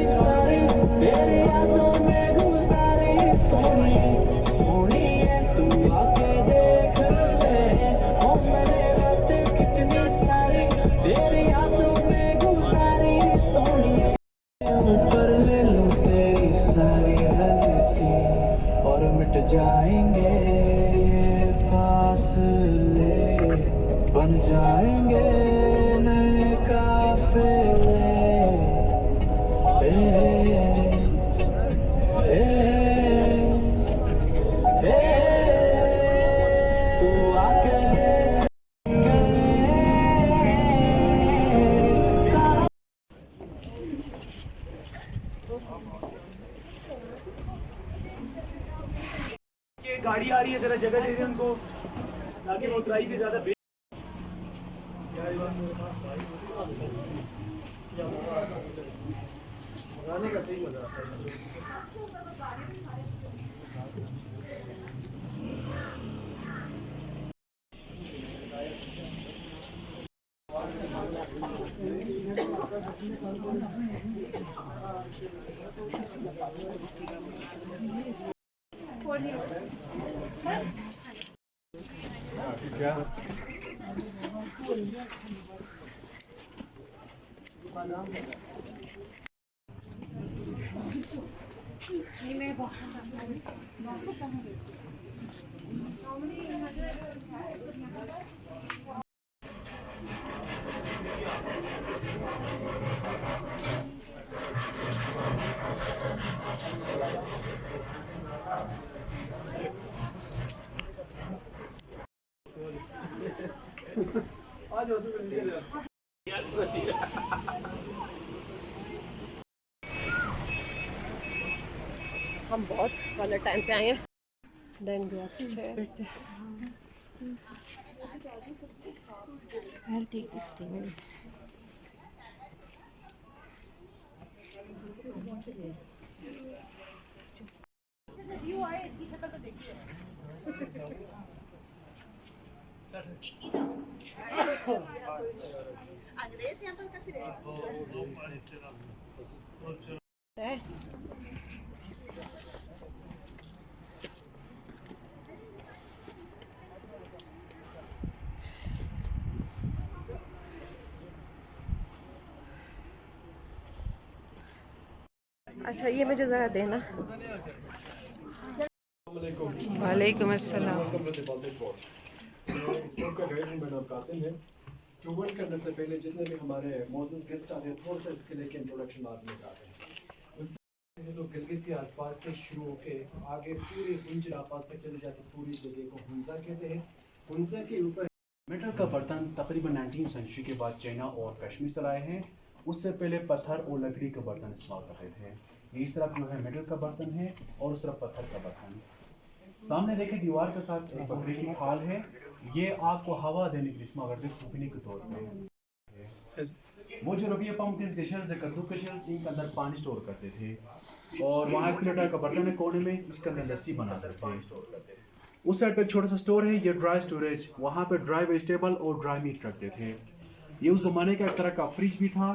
सारी तेरी यादों में गुजारी सोनी सोनी है तू आके देख ले ओ मैंने रातें कितनी सारी तेरी यादों में गुजारी सोनी ऊपर ले लूं तेरी सारी गलती और मिट जाएंगे फासले बन जाएंगे नए काफिले ए, ए, ए, तू आके गाड़ी आ रही है, जरा जगह दीजिए उनको ताकि वो उतराई भी ज्यादा का सही हो जाता है। क्या हम बहुत गलत टाइम पे आए हैं। देन इसकी शक्ल तो देखिए। अच्छा ये मुझे ज़रा देना। वालेकुम अस्सलाम। ट्रूवन करने से पहले जितने भी हमारे मौजूद गेस्ट आते हैं थोड़ा सा इसके लिए इंट्रोडक्शन लाजमी करते हैं। उससे तो गिलगित के आसपास से शुरू होकर आगे पूरे इंच आसपास तक चली जाती है पूरी जगह को हुंजा कहते हैं। हुंजा के ऊपर मेटल का बर्तन तकरीबन 19वीं सेंचुरी के बाद चाइना और कश्मीर से लाए हैं। उससे पहले पत्थर और लकड़ी का बर्तन इस्तेमाल करते थे। इस तरफ जो है मेटल का बर्तन है और उस तरफ पत्थर का बर्तन। सामने देखे दीवार के साथ एक बकरी की खाल है। ये आग को हवा देने के लिए इस्तेमाल करते फूकने के तौर पे। वो जो रबिया पम्पकिन के शेल्स है, कद्दू के शेल्स, इनके अंदर पानी स्टोर करते थे। और वहाँ एक फिल्टर का बर्तन है कोने में, इसके अंदर लस्सी बनाते थे। उस साइड पे एक छोटा सा स्टोर है, ये ड्राई स्टोरेज। वहाँ पे ड्राई वेजिटेबल और ड्राई मीट रखते थे। ये उस जमाने का एक तरह का फ्रिज भी था।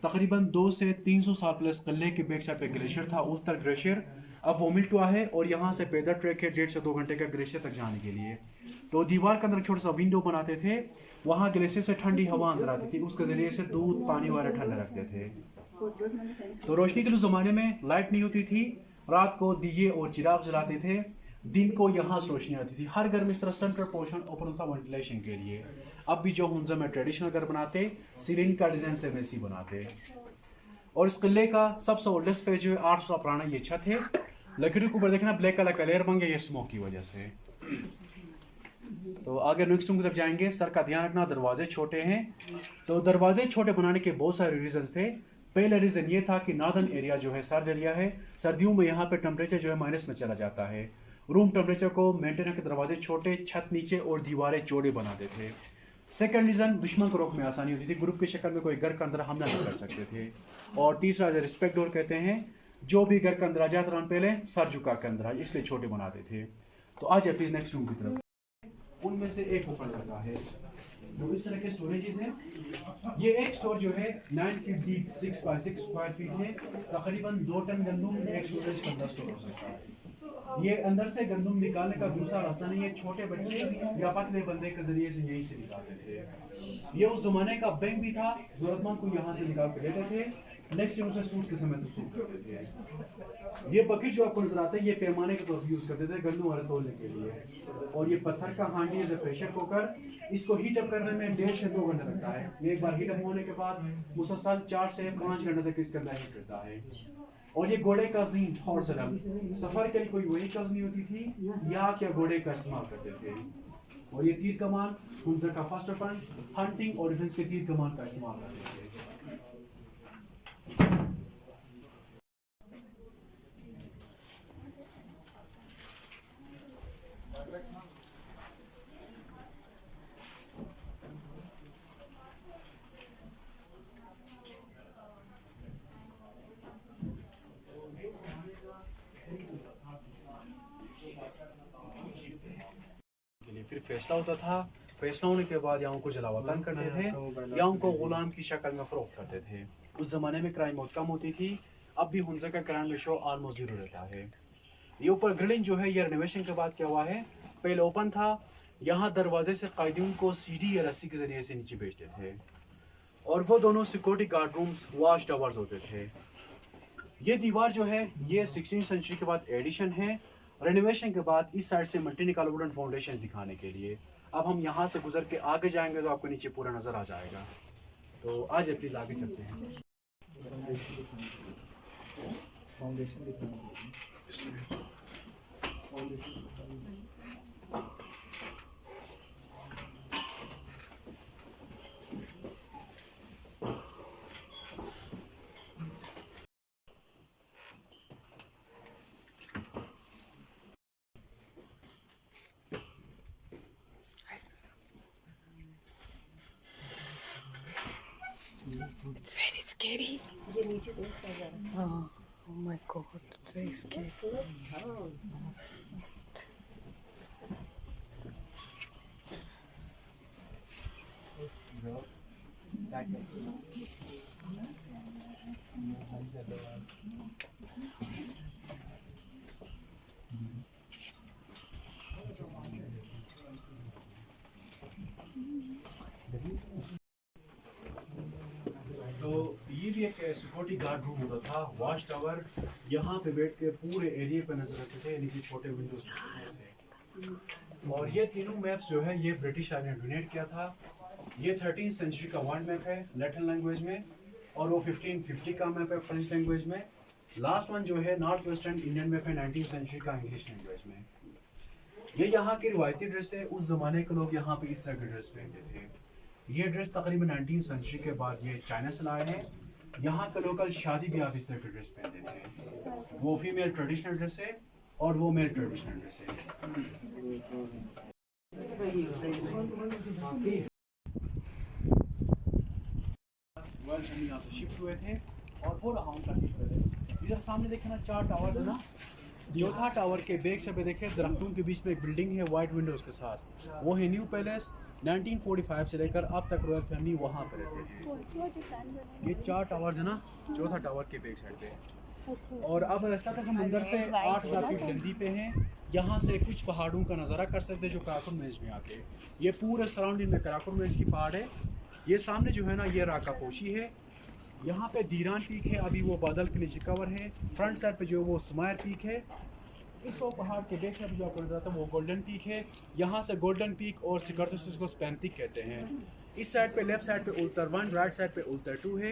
तकरीबन 200 से 300 साल प्लस किले के बैक साइड पे ग्लेशियर था, उल्तर ग्लेशियर। अब वो मिल्ट हुआ है और यहाँ से पैदल ट्रैक है 1.5 से 2 घंटे का ग्लेशियर तक जाने के लिए। तो दीवार के अंदर छोटा सा विंडो बनाते थे, वहाँ ग्लेशियर से ठंडी हवा अंदर आती थी, उसके जरिए से दूध पानी वगैरह ठंडा रखते थे। तो रोशनी के उस जमाने में लाइट नहीं होती थी, रात को दिए और चिराग जलाते थे, दिन को यहाँ से रोशनी आती थी। हर घर में इस तरह सेंट्रल पोर्शन ओपन था वेंटिलेशन के लिए। अब भी जो हुंजा में ट्रेडिशनल घर बनाते, सीलिंग का डिजाइन से वैसी बनाते। और इस किले का सबसे ओल्डेस्ट फेज जो है 800 साल पुराना ये छत है। लकड़ी के ऊपर देखना ब्लैक कलर का लेयर बन गया ये स्मोक की वजह से। तो आगे नेक्स्ट रूम की तरफ जाएंगे। सर का ध्यान रखना, दरवाजे छोटे हैं। तो दरवाजे छोटे बनाने के बहुत सारे रीजन थे। पहला रीजन ये था कि नॉर्दर्न एरिया जो है सर्द एरिया है, सर्दियों में यहाँ पे टेम्परेचर जो है माइनस में चला जाता है। रूम टेम्परेचर को मेंटेन करके दरवाजे छोटे, छत नीचे और दीवारें चौड़े बनाते थे। सेकंड रीजन, दुश्मन को रोकने में आसानी होती थी, ग्रुप की शक्ल में कोई घर के अंदर हमला नहीं कर सकते थे। और तीसरा रिस्पेक्ट डोर कहते हैं, जो भी घर के अंदर आ जाता पहले सर झुका के अंदर आए, इसलिए छोटे बनाते थे। तो आज प्लीज नेक्स्ट रूम की तरफ। उनमें से एक ऊपर लगा है, तो इस तरह के स्टोरेजेस हैं। ये एक स्टोर जो है 9 feet deep 6 by 6 square feet है, तकरीबन 2 टन गंदम एक स्टोरेज का अंदर स्टोर हो सकता है। ये अंदर से गंदम निकालने का दूसरा रास्ता नहीं है, छोटे बच्चे या पतले बंदे के जरिए से यहीं से निकालते थे। ये उस जमाने का बैंक भी था, जरूरतमंद को यहाँ से निकाल कर देते थे, नेक्स्ट उसे सूट के समय तो सूट करते थे। ये बकेट जो आपको नजर आता है, ये पैमाने के तौर पर यूज करते थे गंदम वाले तोलने के लिए। और ये पत्थर का हांडी है प्रेशर कुकर, इसको हीट अप करने में 1.5 से 2 घंटे लगता है। ये एक बार हीट अप होने के बाद मुसलसल 4 से 5 घंटे तक इसका हीट करता है। और ये घोड़े का जीन हॉर्स सफर के लिए कोई व्हीकल्स नहीं होती थी, या क्या घोड़े का इस्तेमाल करते थे। और ये तीर कमान हुंजा का फर्स्ट ऑफेंस, हंटिंग और डिफेंस के तीर कमान का इस्तेमाल करते थे। फिर फैसला होता था, फैसला होने के बाद यहाँ को जलावतन करते थे या उनको गुलाम की शक्ल में फरोख्त करते थे। उस जमाने में क्राइम बहुत कम होती थी, अब भी हुंजा का क्राइम रेशो ऑलमोस्ट 0 रहता है। ये ऊपर ग्रिलिंग जो है ये रेनोवेशन के बाद क्या हुआ है, पहले ओपन था, यहाँ दरवाजे से कैदियों को सीढ़ी या रस्सी के जरिए से नीचे भेजते थे। और वो दोनों security guard rooms watch towers होते थे। ये दीवार जो है ये 16वीं सेंचुरी के बाद एडिशन है, रेनोवेशन के बाद इस साइड से मल्टी निकाल वुडन फाउंडेशन दिखाने के लिए। अब हम यहाँ से गुजर के आगे जाएंगे तो आपको नीचे पूरा नजर आ जाएगा। तो आज प्लीज आगे चलते हैं। It's very scary. ये नीचे देखा जा रहा है। Oh my God, it's very scary. तो ये भी एक सिक्योरिटी गार्ड रूम होता था, वॉच टावर। यहाँ पे बैठ के पूरे एरिया पे नजर रखते थे, नीचे छोटे विंडोज से। और ये तीनों मैप्स जो है ये ब्रिटिश आर्मी ने डोनेट किया था। ये 13वीं सेंचुरी का वर्ल्ड मैप है लैटिन लैंग्वेज में, और वो 1550 का मैप है फ्रेंच लैंग्वेज में। लास्ट वन जो है नॉर्थ वेस्टर्न इंडियन मैप है 19वीं सेंचुरी का इंग्लिश लैंग्वेज में। ये यहाँ की रिवायती ड्रेस है, उस जमाने के लोग यहाँ पे इस तरह के ड्रेस पहनते थे। ये ड्रेस तकरीबन 19वीं सेंचुरी के बाद ये चाइना से लाए हैं। यहाँ के लोकल शादी भी आप इस तरह के ड्रेस पहनते थे। वो फीमेल ट्रेडिशनल ड्रेस है और वो मेल ट्रेडिशनल ड्रेस है। हम यहाँ से शिफ्ट हुए थे और वो रहा उनका इधर सामने देखे ना 4 टावर है ना, चौथा टावर के बैक से पे देखे दरख्तों के बीच में एक बिल्डिंग है वाइट विंडोज के साथ, वो है न्यू पैलेस। 1945 से लेकर अब तक रॉयल फैमिली वहाँ पे रहते हैं। ये 4 टावर्स है ना, चौथा टावर के बैक साइड पे। और अब ऐसा था समुंदर से 8000 फीट लंबी पे हैं। यहाँ से कुछ पहाड़ों का नज़ारा कर सकते हैं जो कराकुम रेंज में आते हैं। ये पूरे सराउंडिंग में कराकुम रेंज की पहाड़ है। ये सामने जो है ना ये राका पोशी है। यहाँ पे दीरान पीक है, अभी वो बादल के नीचे कवर है। फ्रंट साइड पे जो वो सुमायर पीक है। इस पहाड़ के बैक साइड जो आपको नजर आता है वो गोल्डन पीक है। यहाँ से गोल्डन पीक और सिकर्तस को स्पैंतिक कहते हैं। इस साइड पे लेफ्ट साइड पे उल्तर 1, राइट साइड पे उल्तर 2 है।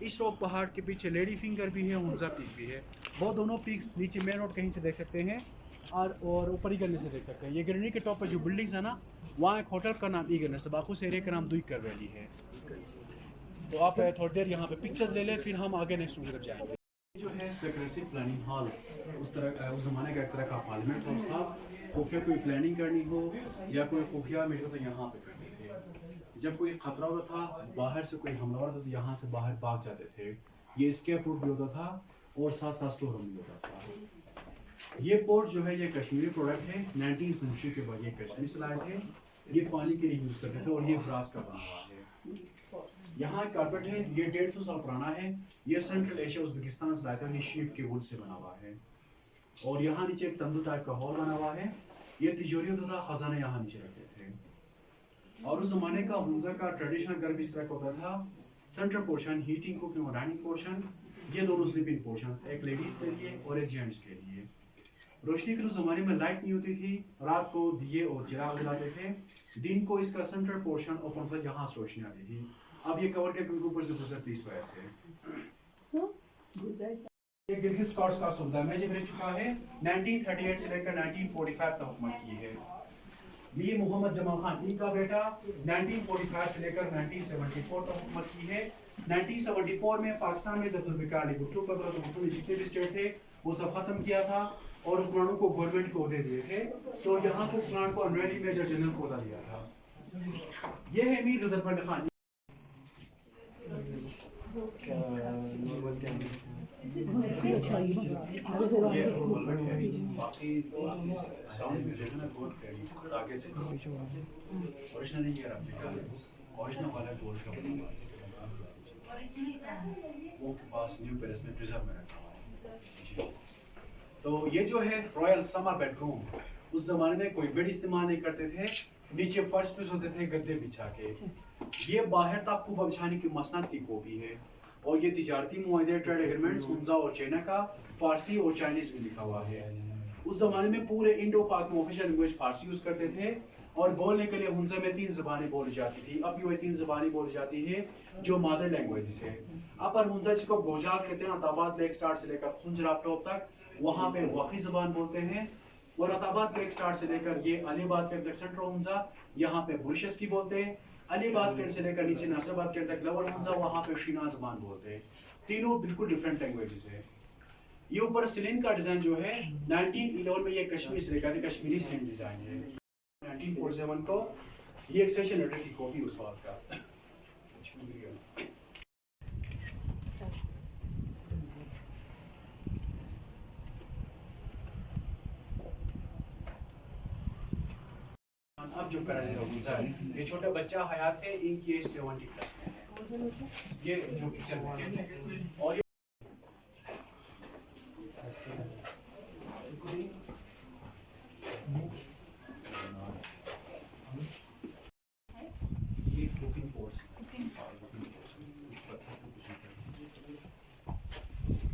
इस रोक पहाड़ के पीछे लेडी फिंगर भी है, हुंजा पीक भी है। वो दोनों पीक्स नीचे मेन रोड कहीं से देख सकते हैं और ऊपर ईगलनेस से देख सकते हैं। ये गिरनी के टॉप पर जो बिल्डिंग्स है ना, वहाँ एक होटल का नाम ईगलनेस, बाखुस एरिया का नाम दुईकर वैली है। तो आप थोड़ी देर यहाँ पे पिक्चर्स ले लें, फिर हम आगे नेक्स्ट रूम की तरफ जाएंगे। जो है सेक्रेसी प्लानिंग हॉल, उस ज़माने का एक तरह का पार्लियामेंट हाउस था। खुफिया कोई प्लानिंग करनी हो या कोई खुफिया मीटिंग तो यहाँ पे करते थे। जब कोई खतरा होता था, बाहर से कोई हमलावर होता तो यहाँ से बाहर भाग जाते थे। ये एस्केप रूट भी होता था और साथ साथ स्टोर रूम भी होता था। ये पोर्ट जो है ये कश्मीरी प्रोडक्ट है, 19वीं सेंचुरी के बाद ये कश्मीर से लाए थे। ये पानी के लिए यूज करते थे और ये ब्रास का बना हुआ है। यहाँ कारपेट है, ये 150 साल पुराना है। ये सेंट्रल एशिया उज़्बेकिस्तान से लाए थे और ये शीप के वुड से बना हुआ है। और यहाँ नीचे एक तंदूर टाइप का हॉल बना हुआ है। ये तिजोरी होता था, खजाना यहाँ नीचे रखते थे। और उस जमाने का हुंजा का ट्रेडिशनल घर भी इस तरह का होता था। सेंट्रल पोर्शन हीटिंग कुकिंग और डाइनिंग पोर्शन, ये दोनों स्लीपिंग पोर्शन, एक लेडीज के लिए और एक जेंट्स के लिए। रोशनी के उस जमाने में लाइट नहीं होती थी, रात को दिए और चिराग जलाते थे, दिन को इसका सेंट्रल पोर्शन ओपन था, यहाँ से रोशनी आती थी। अब ये कवर के ऊपर से गुजरती इस वजह से। ये गिलगित स्कॉट्स का सुल्तान है, जो रह चुका है 1938 से लेकर 1945 तक हुकूमत की है। मीर मोहम्मद जमाल खान इनका बेटा 1945 से लेकर 1974 तक हुकूमत की है। 1974 में पाकिस्तान में जब जुल्फ़िकार अली भुट्टो का भुट्टो ने जितने भी स्टेट थे वो सब खत्म किया था और हुक्मरानों को गवर्नमेंट को अहदे दिए थे। तो यहाँ को हुक्मरान को ऑनरेरी मेजर जनरल को अहदा दिया था। ये है मीर गजनफर खान। बाकी साउंड में देखना बहुत क्रेडिट आगे से ओरिजिनल ये रेप्लिका है, ओरिजिनल वाला गोश्त का वो के पास न्यू पैलेस में प्रिजर्व में रखा हुआ है जी। तो ये जो है रॉयल समर बेडरूम, उस जमाने में कोई बेड इस्तेमाल नहीं करते थे, नीचे फर्श पे सोते थे गद्दे बिछा के। ये बाहर तख्तूबा बिछाने की मसनद की कॉपी है और ये तिजारती मुआहदे ट्रेड एग्रीमेंट्स हुंजा और चाइना का फारसी और चाइनीज में लिखा हुआ है। उस जमाने में पूरे इंडो पाक में ऑफिशियल लैंग्वेज फारसी यूज करते थे और बोलने के लिए हुंजा में 3 ज़बानें बोली जाती थी। अब भी वही 3 ज़बानें बोली जाती है जो मदर लैंग्वेज है। अपर हुंजा जिसको गोजाल कहते हैं, अताबाद लेक स्टार्ट से लेकर खुंजराब टॉप तक वहाँ पे वक़ी ज़बान बोलते हैं। और अताबाद लेक स्टार्ट से लेकर ये अलीबाद के तक सेंट्रल हुंजा, यहाँ पे बुरशस की बोलते हैं। अलीबाद के से लेकर नीचे नासराबाद के तक लवर हुंजा, वहाँ पे शीना ज़बान बोलते हैं। तीनों बिल्कुल डिफरेंट लैंग्वेजेस है। ये ऊपर सीलिंग का डिजाइन जो है 1911 में ये कश्मीर से लेकर कश्मीरी सीलिंग डिजाइन है। 1947 को ये एक्सटेंशन लेटर की कॉपी उस वक्त का। अब जो कराने ये छोटा बच्चा हयात है, इनकी एज 70+ में है। ये जो किचन है और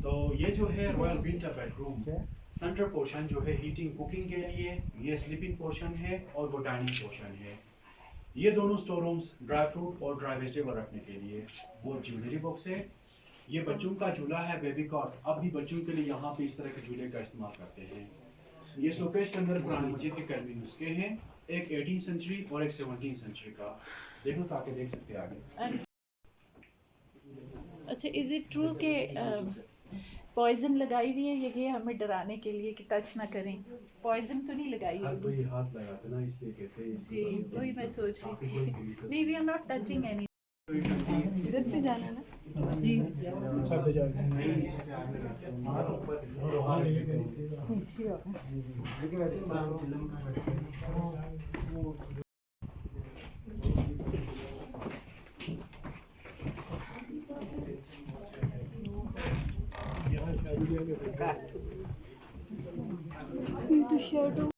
तो ये जो है royal winter bedroom, central portion जो है हीटिंग कुकिंग के लिए, ये स्लीपिंग पोर्शन है और वो डाइनिंग पोर्शन है। ये दोनों स्टोर रूम्स ड्राई फ्रूट और ड्राई वेजिटेबल रखने के लिए। वो ज्वेलरी बॉक्स है। ये बच्चों का झूला है बेबी कॉट, अब भी बच्चों के लिए यहाँ पे इस तरह के झूले का इस्तेमाल करते हैं। ये शोकेस के अंदर कुरान मजीद के कलमी नुस्खे हैं, एक 18th सेंचुरी और एक 17th सेंचुरी का। देखो ताकि देख सकते हैं आगे। अच्छा, इज इट ट्रू के पॉइजन लगाई हुई है ये हमें डराने के लिए कि टच ना करें? पॉइजन तो नहीं लगाई हर हुई? कोई हाथ लगाते ना, इसलिए कहते हैं जी, वही मैं सोच रही थी। नहीं, we are not touching any. इधर पे जाना ना जी। The shadow.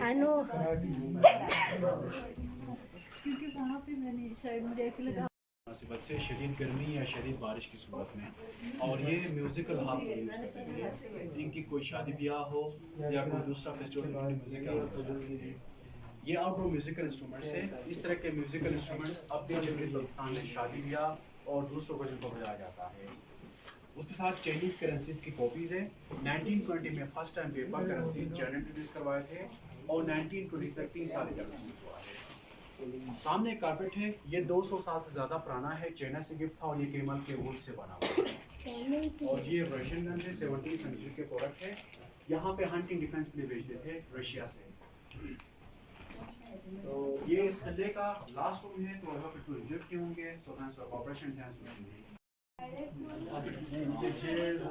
I know. क्योंकि वहाँ पे मैंने शायद मुझे ऐसे लगा मुनासिबत से शदीद गर्मी या शदीद बारिश की सूरत में। और ये म्यूज़िकल हॉल यूज़ करते हैं, इनकी कोई शादी ब्याह हो या कोई दूसरा फेस्टिवल म्यूज़िकल। ये आउटडोर म्यूज़िकल इंस्ट्रूमेंट्स है। इस तरह के म्यूज़िकल इंस्ट्रूमेंट्स अब भी जबकि पाकिस्तान में शादी ब्याह और दूसरों को जिनको बजाया जाता है। उसके साथ चाइनीज़ करेंसीज की कॉपीज़ है। 1920 में first time paper currency China introduce करवाए थे और 1920 तक 3 साल करेंसी हुआ है। सामने कारपेट है, ये 200 साल से ज़्यादा पुराना है, चाइना से गिफ्ट था और ये केमल के वुड से बना हुआ है। और ये रशियन गन से 17th सेंचुरी के प्रोडक्ट है। यहाँ पे हंटिंग डिफेंस के लिए भेजते थे रशिया से। तो ये इस अड्डे का लास्ट रूम है, तो अगर फिर विजिट किए होंगे, so thanks for cooperation, thanks for shade